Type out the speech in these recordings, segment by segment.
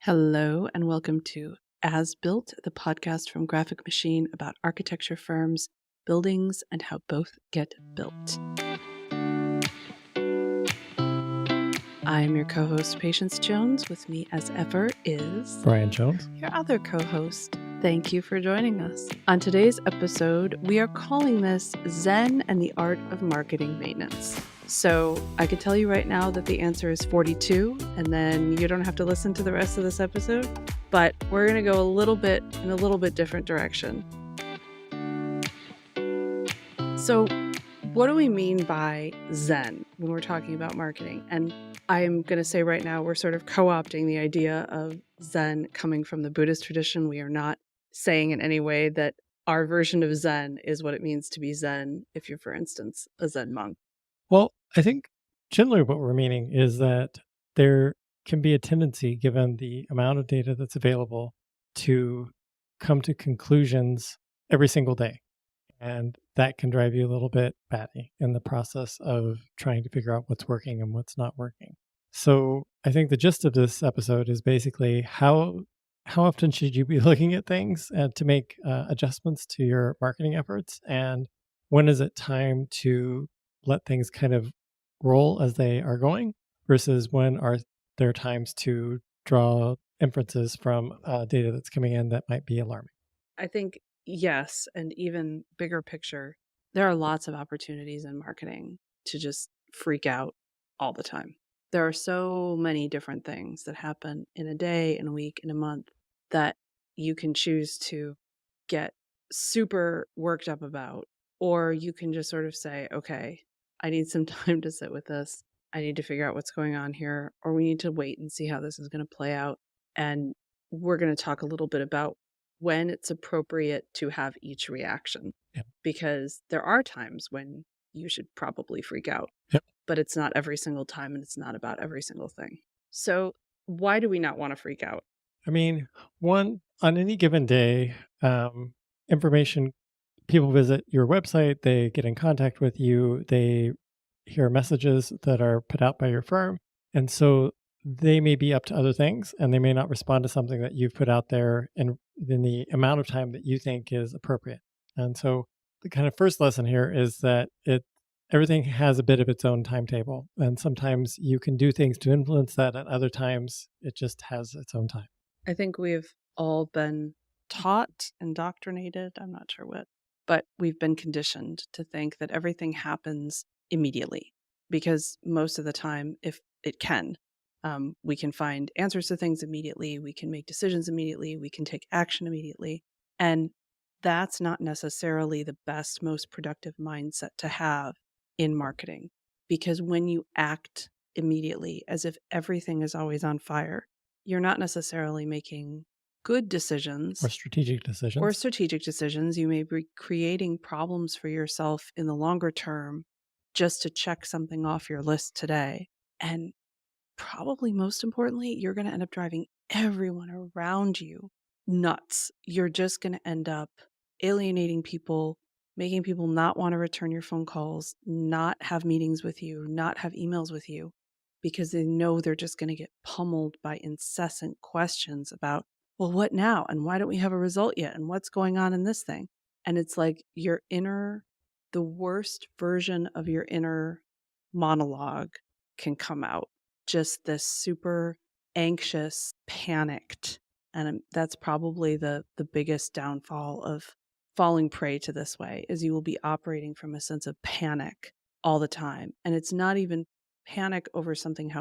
Hello, and welcome to As Built, the podcast from Graphic Machine about architecture firms, buildings, and how both get built. I'm your co-host, Patience Jones. With me as ever is Brian Jones, your other co-host. Thank you for joining us. On today's episode, we are calling this Zen and the Art of Marketing Maintenance. So I could tell you right now that the answer is 42, and then you don't have to listen to the rest of this episode, but we're going to go in a little bit different direction. So what do we mean by Zen when we're talking about marketing? And I'm going to say right now, we're sort of co-opting the idea of Zen coming from the Buddhist tradition. We are not saying in any way that our version of Zen is what it means to be Zen if you're, for instance, a Zen monk. well, I think generally what we're meaning is that there can be a tendency, given the amount of data that's available, to come to conclusions every single day. And that can drive you a little bit batty in the process of trying to figure out what's working and what's not working. So I think the gist of this episode is basically how often should you be looking at things to make adjustments to your marketing efforts, and when is it time to let things kind of roll as they are going versus when are there times to draw inferences from data that's coming in that might be alarming. I think yes, and even bigger picture, there are lots of opportunities in marketing to just freak out all the time. There are so many different things that happen in a day, in a week, in a month that you can choose to get super worked up about, or you can just sort of say, okay, I need some time to sit with this. I need to figure out what's going on here, or we need to wait and see how this is going to play out. And we're going to talk a little bit about when it's appropriate to have each reaction, because there are times when you should probably freak out, but it's not every single time and it's not about every single thing. So why do we not want to freak out? I mean, on any given day, information, people visit your website, they get in contact with you, they hear messages that are put out by your firm. And so they may be up to other things and they may not respond to something that you've put out there in the amount of time that you think is appropriate. And so the kind of first lesson here is that everything has a bit of its own timetable. And sometimes you can do things to influence that, and other times it just has its own time. I think we've all been taught, indoctrinated, I'm not sure what, but we've been conditioned to think that everything happens immediately, because most of the time, if it can, we can find answers to things immediately, we can make decisions immediately, we can take action immediately. And that's not necessarily the best, most productive mindset to have in marketing, because when you act immediately as if everything is always on fire, you're not necessarily making good decisions or strategic decisions. You may be creating problems for yourself in the longer term just to check something off your list today. And probably most importantly, you're going to end up driving everyone around you nuts. You're just going to end up alienating people, making people not want to return your phone calls, not have meetings with you, not have emails with you, because they know they're just going to get pummeled by incessant questions about, well, what now? And why don't we have a result yet? And what's going on in this thing? And it's like the worst version of your inner monologue can come out. Just this super anxious, panicked. And that's probably the biggest downfall of falling prey to this way, is you will be operating from a sense of panic all the time. And it's not even panic over something,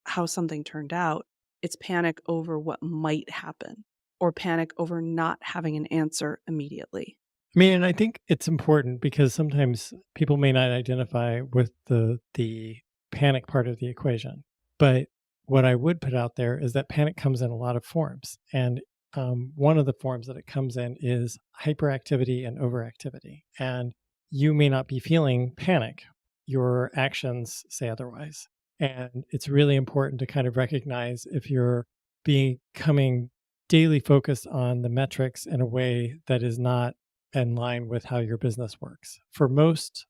how something turned out. It's panic over what might happen, or panic over not having an answer immediately. I mean, and I think it's important because sometimes people may not identify with the panic part of the equation. But what I would put out there is that panic comes in a lot of forms. And one of the forms that it comes in is hyperactivity and overactivity. And you may not be feeling panic. Your actions say otherwise. And it's really important to kind of recognize if you're becoming daily focused on the metrics in a way that is not in line with how your business works. For most,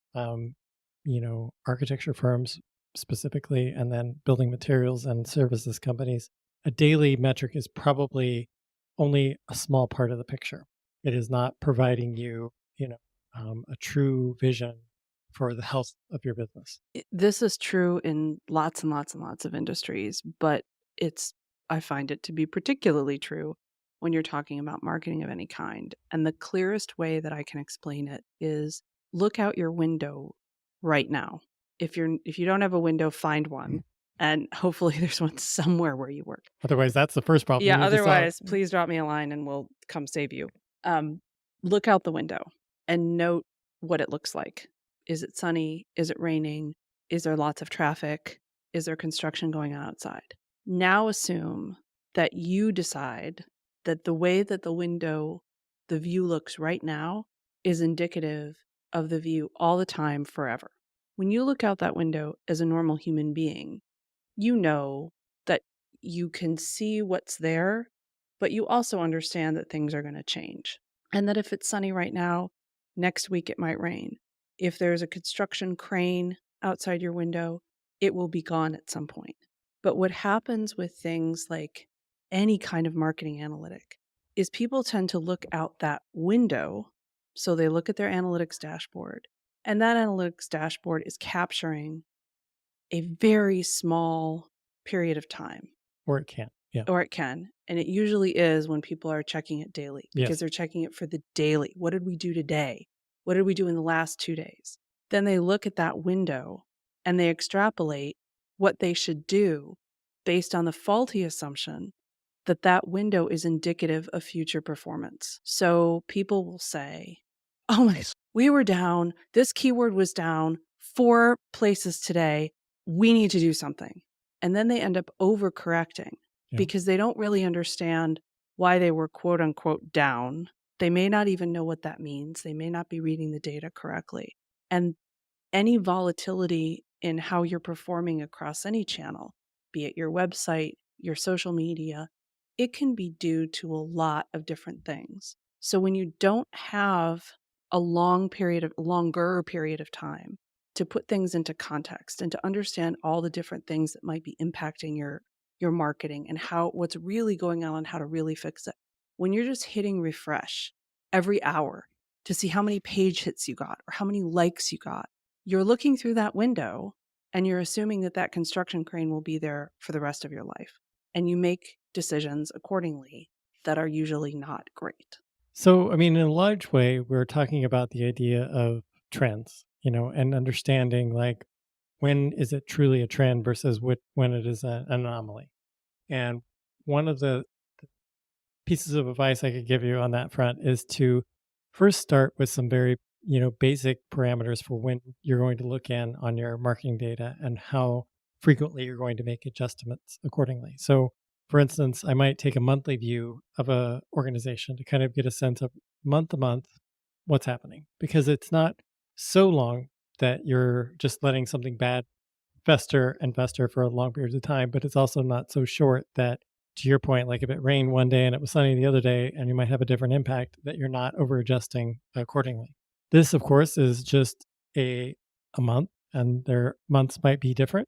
architecture firms specifically, and then building materials and services companies, a daily metric is probably only a small part of the picture. It is not providing you, a true vision for the health of your business. This is true in lots and lots and lots of industries, but it's I find it to be particularly true when you're talking about marketing of any kind. And the clearest way that I can explain it is look out your window right now. If you don't have a window, find one. And hopefully there's one somewhere where you work. Otherwise, that's the first problem Yeah, you need to solve. otherwise, please drop me a line and we'll come save you. Look out the window and note what it looks like. Is it sunny? Is it raining? Is there lots of traffic? Is there construction going on outside? Now assume that you decide that the way that the view looks right now is indicative of the view all the time forever. When you look out that window as a normal human being, you know that you can see what's there, but you also understand that things are going to change. And that if it's sunny right now, next week it might rain. If there's a construction crane outside your window, it will be gone at some point. But what happens with things like any kind of marketing analytic is people tend to look out that window. So they look at their analytics dashboard, and that analytics dashboard is capturing a very small period of time, Or it can. Yeah. or it can. And it usually is when people are checking it daily because Yes. they're checking it for the daily. What did we do today? What did we do in the last 2 days? Then they look at that window and they extrapolate what they should do based on the faulty assumption that that window is indicative of future performance. So people will say, oh my, we were down. This keyword was down 4 places today. We need to do something. And then they end up overcorrecting Yeah. because they don't really understand why they were quote unquote down. They may not even know what that means. They may not be reading the data correctly. And any volatility in how you're performing across any channel, be it your website, your social media, it can be due to a lot of different things. So when you don't have a longer period of time to put things into context and to understand all the different things that might be impacting your marketing and what's really going on and how to really fix it. When you're just hitting refresh every hour to see how many page hits you got or how many likes you got, you're looking through that window and you're assuming that that construction crane will be there for the rest of your life. And you make decisions accordingly that are usually not great. So, I mean, in a large way, we're talking about the idea of trends, and understanding like when is it truly a trend versus when it is an anomaly. And one of the pieces of advice I could give you on that front is to first start with some very, basic parameters for when you're going to look in on your marketing data and how frequently you're going to make adjustments accordingly. So, for instance, I might take a monthly view of a organization to kind of get a sense of month to month what's happening, because it's not so long that you're just letting something bad fester and fester for long periods of time, but it's also not so short that, to your point, like if it rained one day and it was sunny the other day and you might have a different impact, that you're not over adjusting accordingly. This, of course, is just a month, and their months might be different,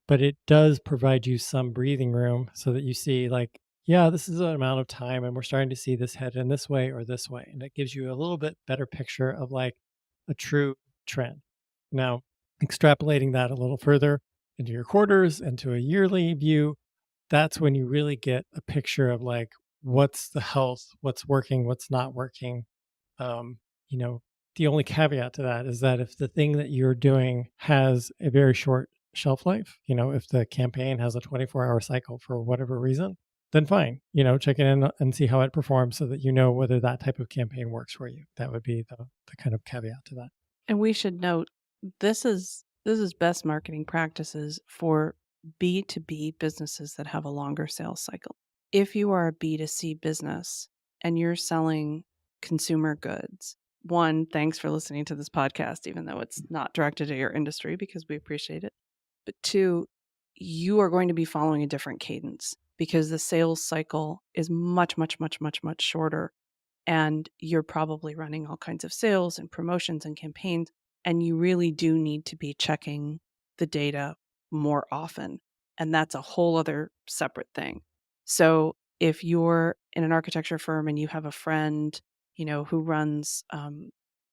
but it does provide you some breathing room so that you see like, yeah, this is an amount of time and we're starting to see this head in this way or this way, and it gives you a little bit better picture of like a true trend. Now, extrapolating that a little further into your quarters, into a yearly view, that's when you really get a picture of like what's the health, what's working, what's not working. Um, you know, the only caveat to that is that if the thing that you're doing has a very short shelf life, if the campaign has a 24-hour cycle for whatever reason, then fine, check it in and see how it performs so that you know whether that type of campaign works for you. That would be the kind of caveat to that. And we should note this is best marketing practices for B2B businesses that have a longer sales cycle. If you are a B2C business and you're selling consumer goods, one, thanks for listening to this podcast, even though it's not directed at your industry because we appreciate it. But two, you are going to be following a different cadence because the sales cycle is much, much, much, much, much shorter. And you're probably running all kinds of sales and promotions and campaigns. And you really do need to be checking the data more often. and that's a whole other separate thing. So if you're in an architecture firm and you have a friend, who runs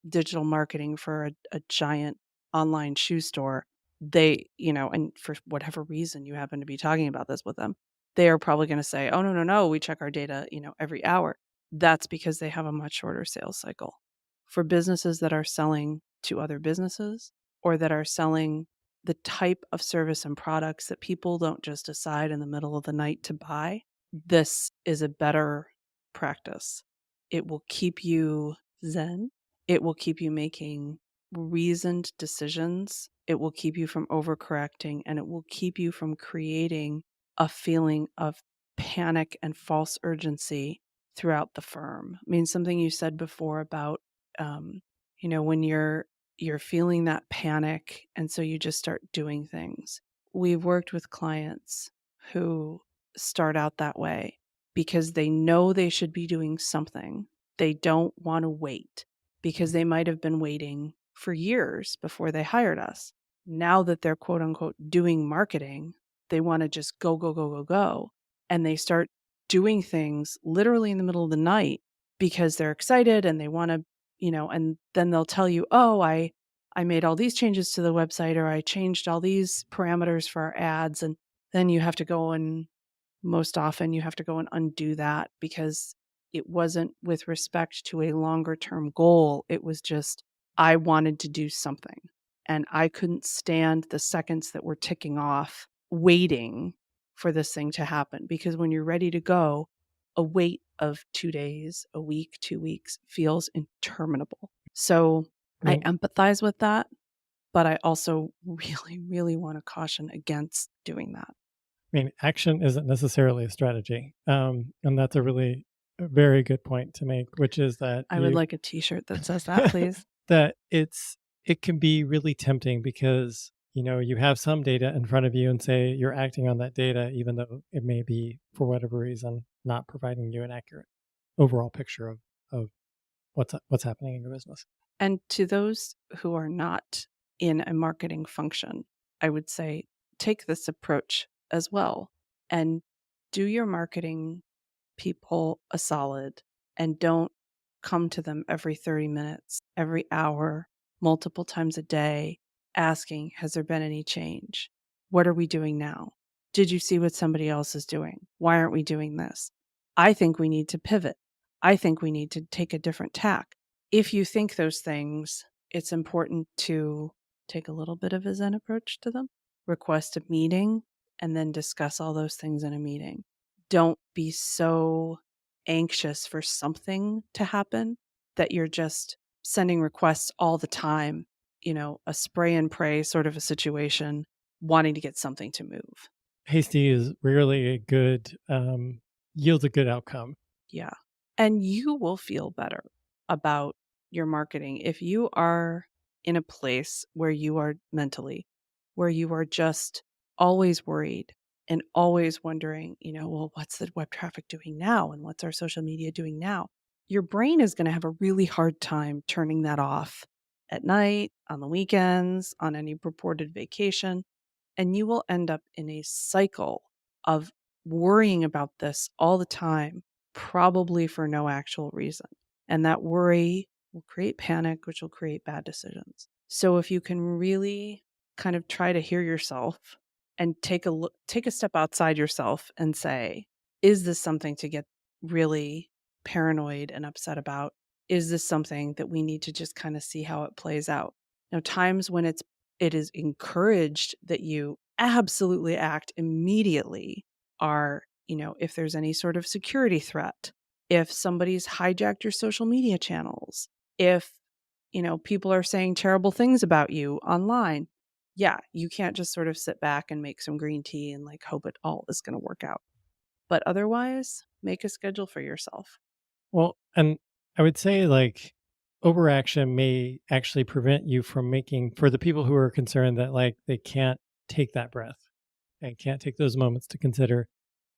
digital marketing for a giant online shoe store, and for whatever reason you happen to be talking about this with them, they are probably going to say, oh, no, no, no, we check our data, every hour. That's because they have a much shorter sales cycle. For businesses that are selling to other businesses or that are selling the type of service and products that people don't just decide in the middle of the night to buy, this is a better practice. It will keep you zen. It will keep you making reasoned decisions. It will keep you from overcorrecting, and it will keep you from creating a feeling of panic and false urgency throughout the firm. I mean, something you said before about, um, when you're feeling that panic, and so you just start doing things. We've worked with clients who start out that way because they know they should be doing something. They don't want to wait because they might have been waiting for years before they hired us. Now that they're quote unquote doing marketing, they want to just go, go, go, go, go. And they start doing things literally in the middle of the night because they're excited and they want to, and then they'll tell you, oh, I made all these changes to the website, or I changed all these parameters for our ads. And then you have to go and most often you have to go and undo that because it wasn't with respect to a longer term goal. It was just, I wanted to do something and I couldn't stand the seconds that were ticking off waiting for this thing to happen. Because when you're ready to go, a wait of 2 days, a week, 2 weeks feels interminable. So I I mean, empathize with that, but I also really, really want to caution against doing that. action isn't necessarily a strategy, and that's a very good point to make, which is that I would like a t-shirt that says that, please. that it can be really tempting because you have some data in front of you and say you're acting on that data, even though it may be for whatever reason not providing you an accurate overall picture of what's happening in your business. And to those who are not in a marketing function, I would say take this approach as well and do your marketing people a solid and don't come to them every 30 minutes, every hour, multiple times a day, asking, has there been any change? What are we doing now? Did you see what somebody else is doing? Why aren't we doing this? I think we need to pivot. I think we need to take a different tack. If you think those things, it's important to take a little bit of a Zen approach to them, request a meeting, and then discuss all those things in a meeting. Don't be so anxious for something to happen that you're just sending requests all the time, a spray and pray sort of a situation, wanting to get something to move. Hasty is rarely a good yields a good outcome. Yeah. And you will feel better about your marketing if you are in a place where you are mentally, where you are just always worried and always wondering, well, what's the web traffic doing now? And what's our social media doing now? Your brain is going to have a really hard time turning that off at night, on the weekends, on any purported vacation. And you will end up in a cycle of worrying about this all the time, probably for no actual reason. And that worry will create panic, which will create bad decisions. So if you can really kind of try to hear yourself and take a step outside yourself and say, is this something to get really paranoid and upset about? Is this something that we need to just kind of see how it plays out? Now, times when it is encouraged that you absolutely act immediately are, if there's any sort of security threat, if somebody's hijacked your social media channels, if, people are saying terrible things about you online. Yeah, you can't just sort of sit back and make some green tea and like hope it all is going to work out. But otherwise, make a schedule for yourself. Well, and I would say like overaction may actually prevent you from making for the people who are concerned that like they can't take that breath and can't take those moments to consider.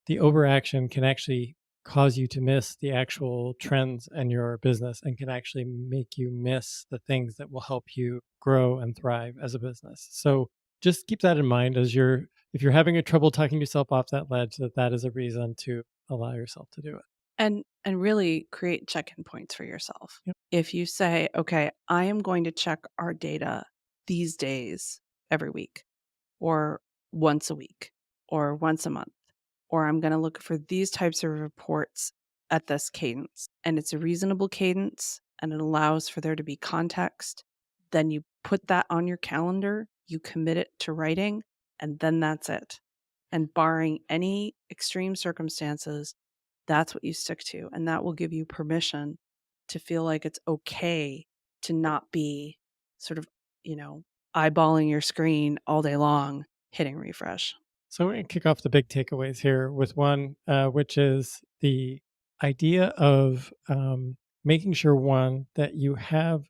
The overaction can actually cause you to miss the actual trends in your business and can actually make you miss the things that will help you grow and thrive as a business. So just keep that in mind as you're if you're having a trouble talking yourself off that ledge, that is a reason to allow yourself to do it. And really create check-in points for yourself. Yep. If you say, okay, I am going to check our data these days every week, or once a week, or once a month, or I'm going to look for these types of reports at this cadence, and it's a reasonable cadence and it allows for there to be context, then you put that on your calendar, you commit it to writing, and then that's it. And barring any extreme circumstances, that's what you stick to. And that will give you permission to feel like it's okay to not be sort of, eyeballing your screen all day long, hitting refresh. So we're going to kick off the big takeaways here with one, which is the idea of making sure, one, that you have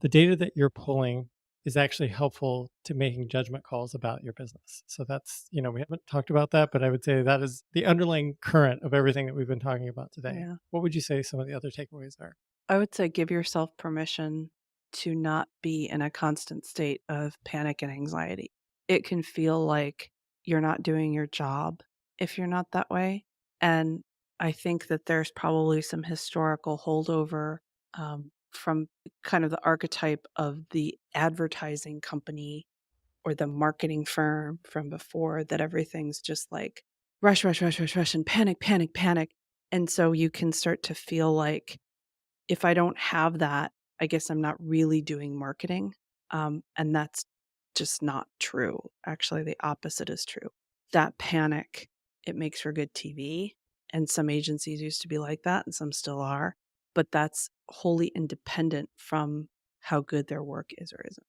the data that you're pulling is actually helpful to making judgment calls about your business. So that's, we haven't talked about that, but I would say that is the underlying current of everything that we've been talking about today. Yeah. What would you say some of the other takeaways are? I would say give yourself permission to not be in a constant state of panic and anxiety. It can feel like you're not doing your job if you're not that way. And I think that there's probably some historical holdover from kind of the archetype of the advertising company or the marketing firm from before, that everything's just like rush, rush, rush, rush, rush, and panic, panic, panic. And so you can start to feel like, if I don't have that, I guess I'm not really doing marketing. And that's just not true. Actually, the opposite is true. That panic, it makes for good TV. And some agencies used to be like that, and some still are. But that's wholly independent from how good their work is or isn't.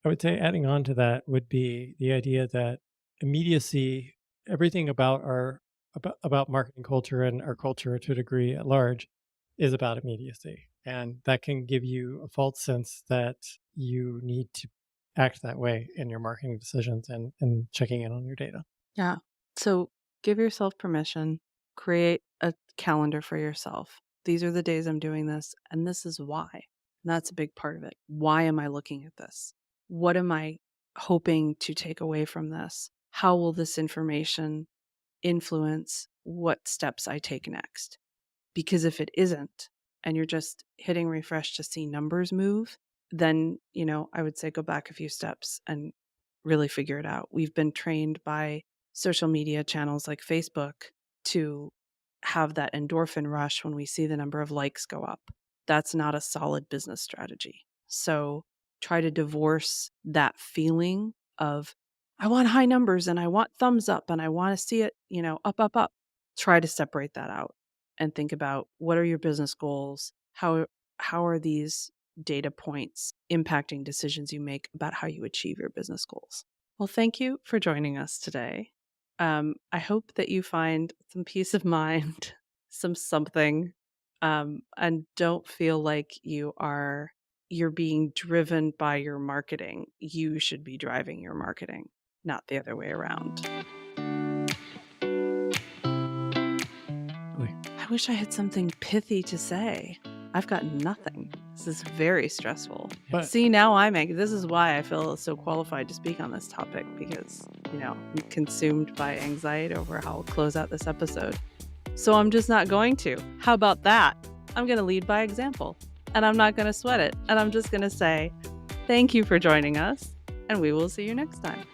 I would say adding on to that would be the idea that immediacy, everything about about marketing culture and our culture to a degree at large is about immediacy. And that can give you a false sense that you need to act that way in your marketing decisions and checking in on your data. Yeah. So give yourself permission, create a calendar for yourself. These are the days I'm doing this, and this is why. And that's a big part of it. Why am I looking at this? What am I hoping to take away from this? How will this information influence what steps I take next? Because if it isn't, and you're just hitting refresh to see numbers move, then, I would say go back a few steps and really figure it out. We've been trained by social media channels like Facebook to have that endorphin rush when we see the number of likes go up. That's not a solid business strategy. So try to divorce that feeling of, I want high numbers and I want thumbs up and I want to see it, up, up, up. Try to separate that out and think about, what are your business goals? How are these data points impacting decisions you make about how you achieve your business goals? Well, thank you for joining us today. I hope that you find some peace of mind, something, and don't feel like you're being driven by your marketing. You should be driving your marketing, not the other way around. I wish I had something pithy to say. I've got nothing. This is very stressful. But See, now I'm angry. This is why I feel so qualified to speak on this topic, because, I'm consumed by anxiety over how I'll close out this episode. So I'm just not going to. How about that? I'm going to lead by example, and I'm not going to sweat it. And I'm just going to say, thank you for joining us, and we will see you next time.